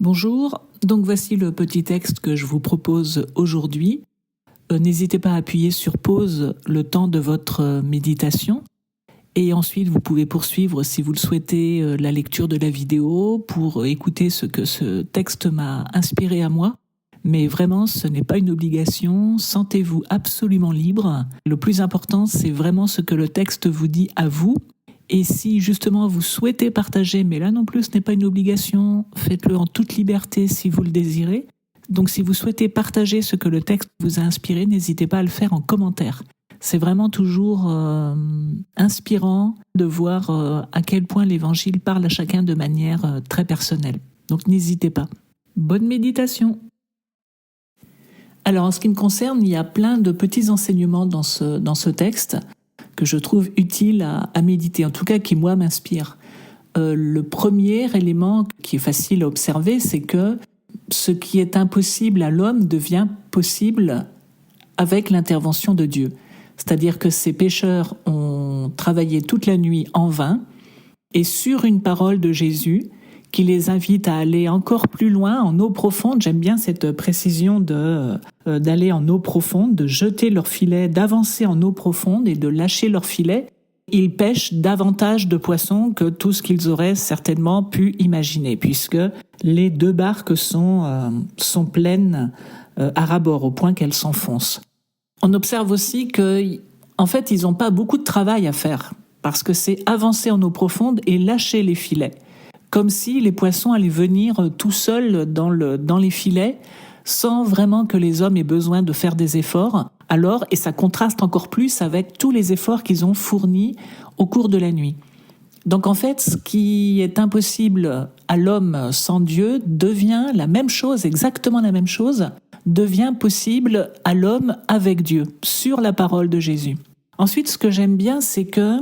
Bonjour, donc voici le petit texte que je vous propose aujourd'hui. N'hésitez pas à appuyer sur pause le temps de votre méditation et ensuite vous pouvez poursuivre si vous le souhaitez la lecture de la vidéo pour écouter ce que ce texte m'a inspiré à moi. Mais vraiment, ce n'est pas une obligation, sentez-vous absolument libre. Le plus important, c'est vraiment ce que le texte vous dit à vous. Et si justement vous souhaitez partager, mais là non plus ce n'est pas une obligation, faites-le en toute liberté si vous le désirez. Donc si vous souhaitez partager ce que le texte vous a inspiré, n'hésitez pas à le faire en commentaire. C'est vraiment toujours inspirant de voir à quel point l'Évangile parle à chacun de manière très personnelle. Donc n'hésitez pas. Bonne méditation! Alors en ce qui me concerne, il y a plein de petits enseignements dans ce texte que je trouve utile à méditer, en tout cas qui, moi, m'inspire. Le premier élément qui est facile à observer, c'est que ce qui est impossible à l'homme devient possible avec l'intervention de Dieu. C'est-à-dire que ces pécheurs ont travaillé toute la nuit en vain, et sur une parole de Jésus qui les invite à aller encore plus loin, en eau profonde. J'aime bien cette précision d'aller en eau profonde, de jeter leur filet, d'avancer en eau profonde et de lâcher leur filet. Ils pêchent davantage de poissons que tout ce qu'ils auraient certainement pu imaginer, puisque les deux barques sont pleines à ras-bord, au point qu'elles s'enfoncent. On observe aussi qu'en fait, ils n'ont pas beaucoup de travail à faire, parce que c'est avancer en eau profonde et lâcher les filets. Comme si les poissons allaient venir tout seuls dans les filets, sans vraiment que les hommes aient besoin de faire des efforts. Alors, et ça contraste encore plus avec tous les efforts qu'ils ont fournis au cours de la nuit. Donc en fait, ce qui est impossible à l'homme sans Dieu devient la même chose, exactement la même chose, devient possible à l'homme avec Dieu, sur la parole de Jésus. Ensuite, ce que j'aime bien, c'est que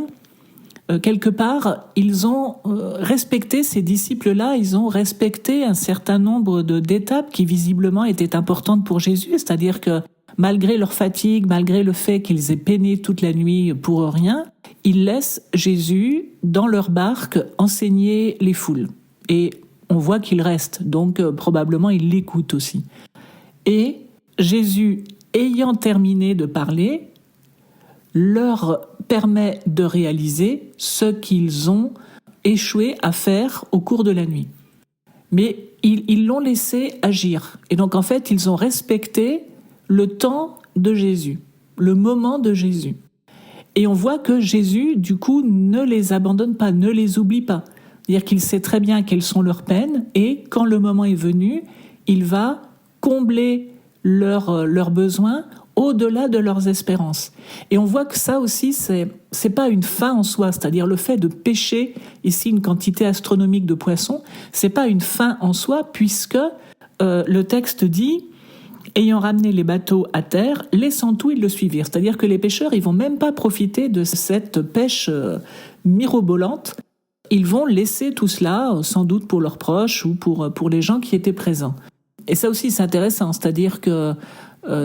quelque part, ils ont respecté, ces disciples-là, ils ont respecté un certain nombre d'étapes qui visiblement étaient importantes pour Jésus, c'est-à-dire que malgré leur fatigue, malgré le fait qu'ils aient peiné toute la nuit pour rien, ils laissent Jésus, dans leur barque, enseigner les foules. Et on voit qu'il reste, donc probablement il l'écoute aussi. Et Jésus, ayant terminé de parler, leur permet de réaliser ce qu'ils ont échoué à faire au cours de la nuit. Mais ils l'ont laissé agir. Et donc en fait, ils ont respecté le temps de Jésus, le moment de Jésus. Et on voit que Jésus, du coup, ne les abandonne pas, ne les oublie pas. C'est-à-dire qu'il sait très bien quelles sont leurs peines et quand le moment est venu, il va combler leurs besoins au-delà de leurs espérances. Et on voit que ça aussi, c'est pas une fin en soi, c'est-à-dire le fait de pêcher ici une quantité astronomique de poissons, c'est pas une fin en soi, puisque le texte dit « Ayant ramené les bateaux à terre, laissant tout, ils le suivirent ». C'est-à-dire que les pêcheurs, ils vont même pas profiter de cette pêche mirobolante, ils vont laisser tout cela, sans doute pour leurs proches ou pour les gens qui étaient présents. Et ça aussi, c'est intéressant, c'est-à-dire que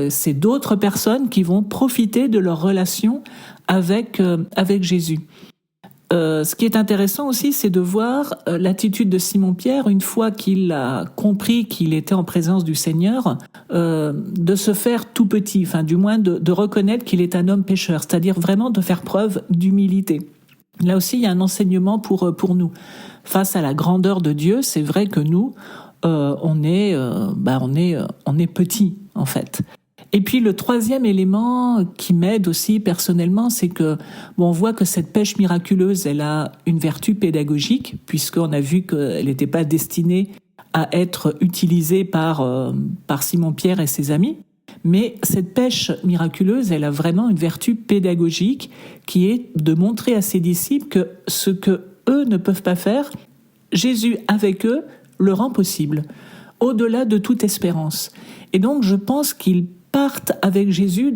c'est d'autres personnes qui vont profiter de leur relation avec Jésus. Ce qui est intéressant aussi, c'est de voir l'attitude de Simon-Pierre, une fois qu'il a compris qu'il était en présence du Seigneur, de se faire tout petit, enfin du moins de reconnaître qu'il est un homme pécheur, c'est-à-dire vraiment de faire preuve d'humilité. Là aussi, il y a un enseignement pour nous. Face à la grandeur de Dieu, c'est vrai que nous, on est petit en fait. Et puis le troisième élément qui m'aide aussi personnellement, c'est que on voit que cette pêche miraculeuse, elle a une vertu pédagogique, puisqu'on a vu qu'elle n'était pas destinée à être utilisée par Simon-Pierre et ses amis. Mais cette pêche miraculeuse, elle a vraiment une vertu pédagogique qui est de montrer à ses disciples que ce que eux ne peuvent pas faire, Jésus avec eux le rend possible, au-delà de toute espérance. Et donc je pense qu'ils partent avec Jésus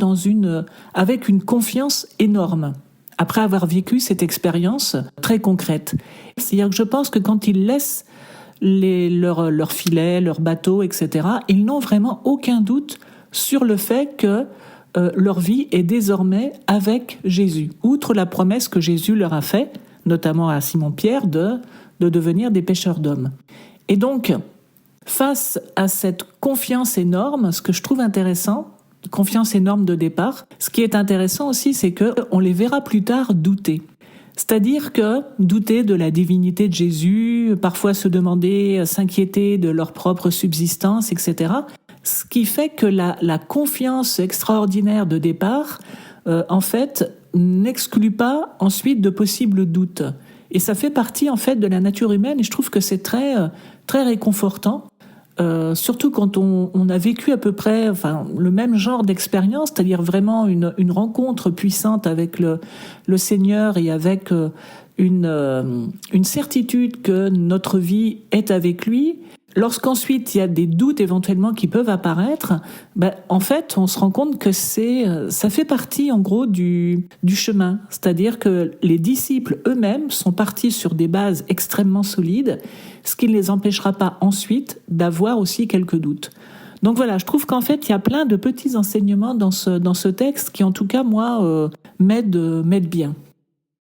avec une confiance énorme, après avoir vécu cette expérience très concrète. C'est-à-dire que je pense que quand ils laissent leurs filets, leurs bateaux, etc., ils n'ont vraiment aucun doute sur le fait que leur vie est désormais avec Jésus, outre la promesse que Jésus leur a faite, notamment à Simon-Pierre, de devenir des pêcheurs d'hommes. Et donc, face à cette confiance énorme, ce que je trouve intéressant, confiance énorme de départ, ce qui est intéressant aussi, c'est que on les verra plus tard douter. C'est-à-dire que douter de la divinité de Jésus, parfois se demander, s'inquiéter de leur propre subsistance, etc. Ce qui fait que la confiance extraordinaire de départ, en fait, n'exclut pas ensuite de possibles doutes. Et ça fait partie, en fait, de la nature humaine, et je trouve que c'est très, très réconfortant. Surtout quand on a vécu à peu près le même genre d'expérience, c'est-à-dire vraiment une rencontre puissante avec le Seigneur et avec une certitude que notre vie est avec lui. Lorsqu'ensuite il y a des doutes éventuellement qui peuvent apparaître, en fait on se rend compte que ça fait partie en gros du chemin. C'est-à-dire que les disciples eux-mêmes sont partis sur des bases extrêmement solides, ce qui ne les empêchera pas ensuite d'avoir aussi quelques doutes. Donc voilà, je trouve qu'en fait il y a plein de petits enseignements dans ce texte qui en tout cas moi m'aident bien.